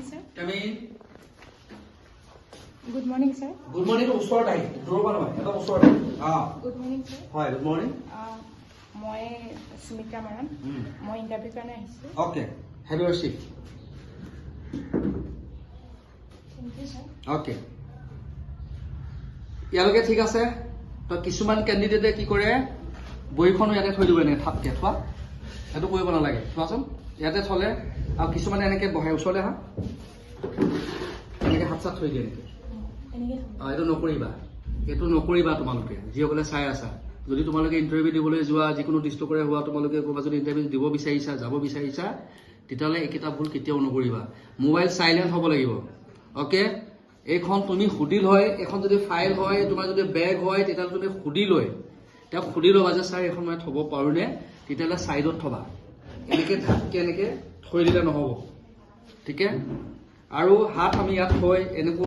morning, sir. Come in. Good morning, sir. Good morning. Usor dahi. Doroba nahi. Eta usor dahi. Good morning, sir. Hi. Good morning. মই সুমিত্ৰা মাৰাণ মই interview কাৰণে আহিছোঁ Okay. Have your seat. Thank you sir Okay. ইয়ালৈকে ঠিক আছে তো কিছুমান ক্যান্ডিডেটে কি কৰে বহিখনো ইয়াতে থৈ দিব এনে থাপকে থোৱা সেইটো কৰিব নালাগে চোৱাচোন ইয়াতে থলে আৰু কিছুমানে এনেকে বহাই ওচৰলে হা এনেকে হাত চাত থৈ দিয়ে নেকি এইটো নকৰিবা তোমালোকে যিসকলে চাই আছা যদি তোমালোকে ইণ্টাৰভিউ দিবলৈ যোৱা যিকোনো ডিষ্ট্ৰিক্টৰে হোৱা তোমালোকে ক'ৰবাত যদি ইণ্টাৰভিউ দিব বিচাৰিছা যাব বিচাৰিছা তেতিয়াহ'লে এইকেইটা ভুল কেতিয়াও নকৰিবা মোবাইল চাইলেণ্ট হ'ব লাগিব অ'কে এইখন তুমি সুধি লয় এখন যদি ফাইল হয় তোমাৰ যদি বেগ হয় তেতিয়াহ'লে তুমি সুধি লয় তেওঁক সুধি ল'বা যে ছাৰ এখন মই থ'ব পাৰোঁনে তেতিয়াহ'লে ছাইডত থ'বা এনেকৈ ঢাককৈ এনেকৈ থৈ দিলে নহ'ব ঠিক আছে আৰু হাত আমি ইয়াত থৈ এনেকৈ